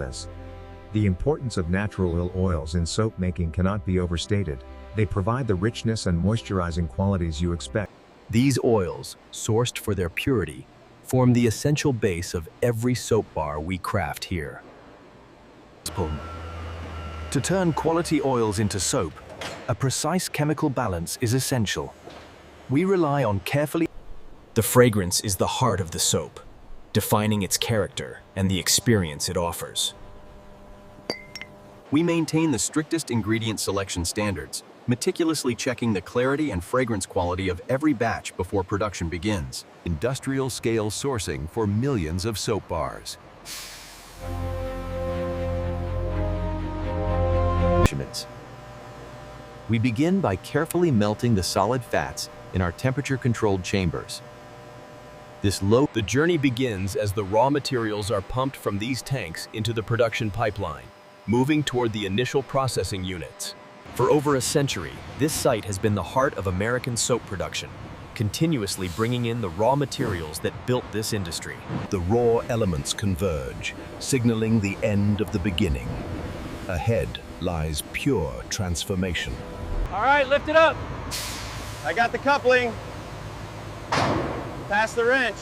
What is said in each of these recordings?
novice. The importance of natural oils in soap making cannot be overstated. They provide the richness and moisturizing qualities you expect. These oils, sourced for their purity, form the essential base of every soap bar we craft here. To turn quality oils into soap, a precise chemical balance is essential. We rely on carefully. The fragrance is the heart of the soap, defining its character and the experience it offers. We maintain the strictest ingredient selection standards, meticulously checking the clarity and fragrance quality of every batch before production begins. Industrial-scale sourcing for millions of soap bars. Measurements. We begin by carefully melting the solid fats in our temperature-controlled chambers. The journey begins as the raw materials are pumped from these tanks into the production pipeline, moving toward the initial processing units. For over a century, this site has been the heart of American soap production, continuously bringing in the raw materials that built this industry. The raw elements converge, signaling the end of the beginning. Ahead lies pure transformation. All right, lift it up. I got the coupling. Pass the wrench.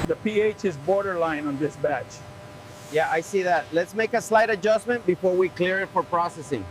The pH is borderline on this batch. Yeah, I see that. Let's make a slight adjustment before we clear it for processing.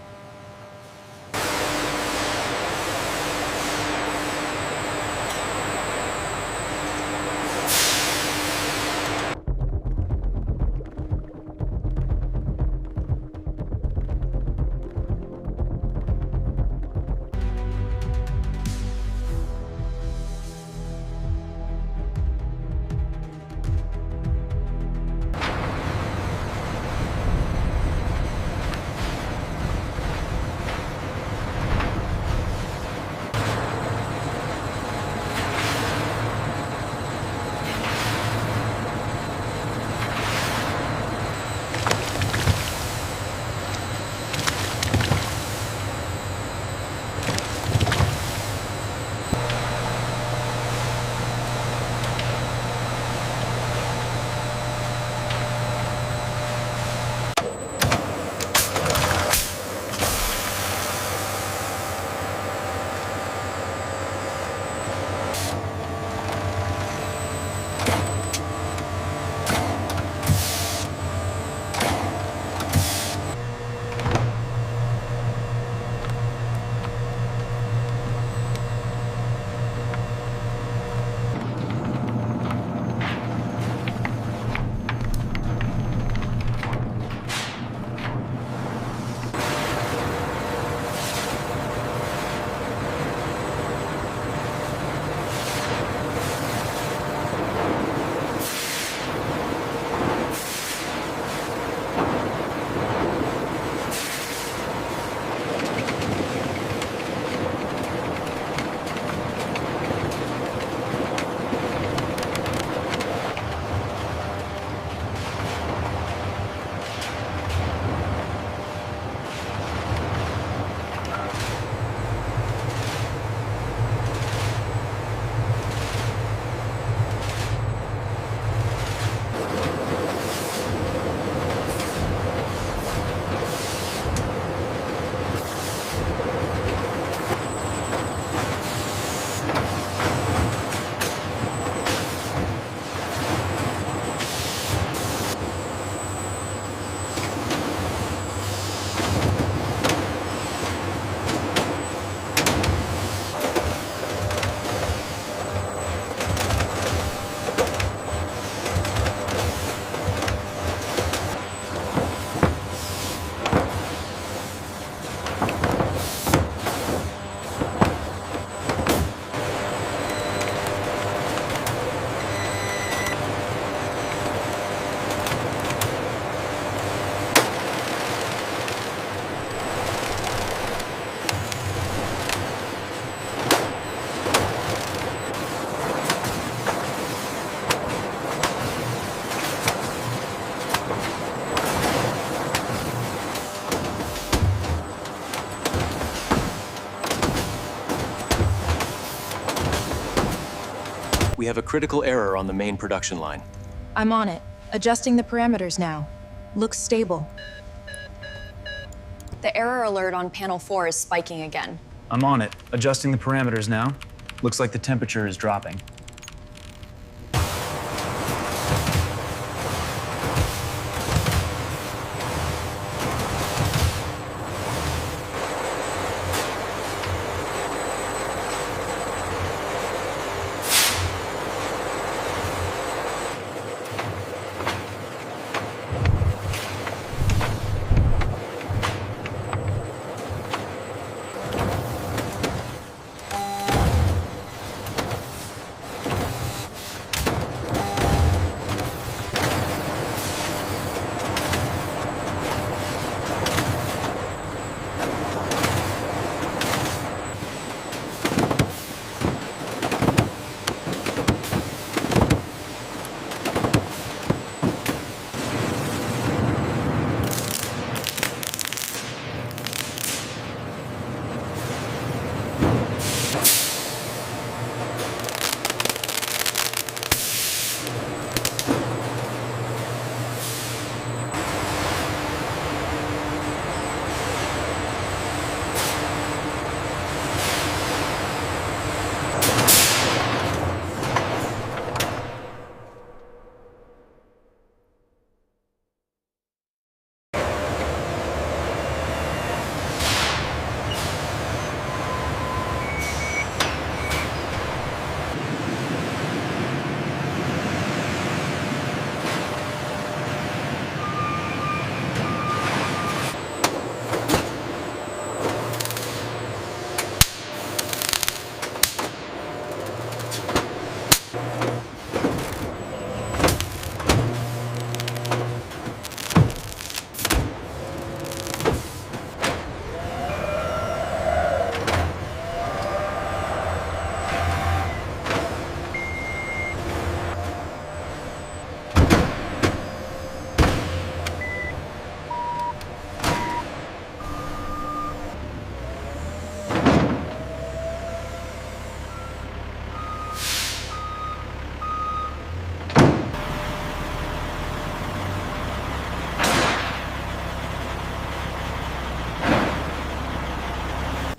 We have a critical error on the main production line. I'm on it. Adjusting the parameters now. Looks stable. The error alert on panel 4 is spiking again. I'm on it. Adjusting the parameters now. Looks like the temperature is dropping.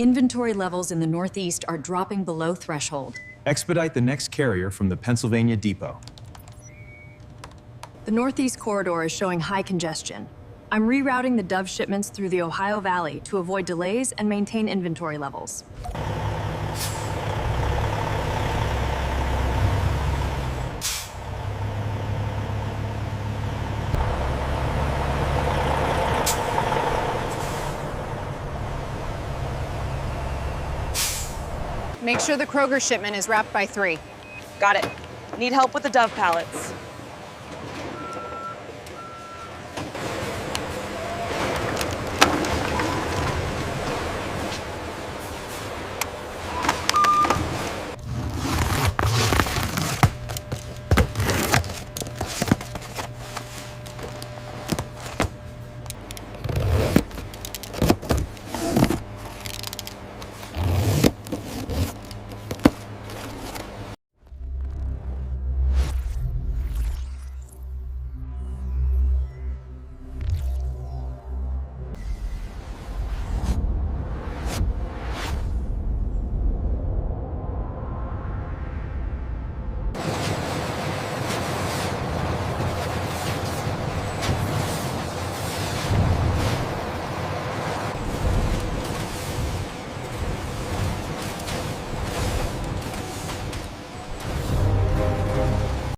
Inventory levels in the Northeast are dropping below threshold. Expedite the next carrier from the Pennsylvania depot. The Northeast corridor is showing high congestion. I'm rerouting the Dove shipments through the Ohio Valley to avoid delays and maintain inventory levels. Make sure the Kroger shipment is wrapped by 3. Got it. Need help with the Dove pallets.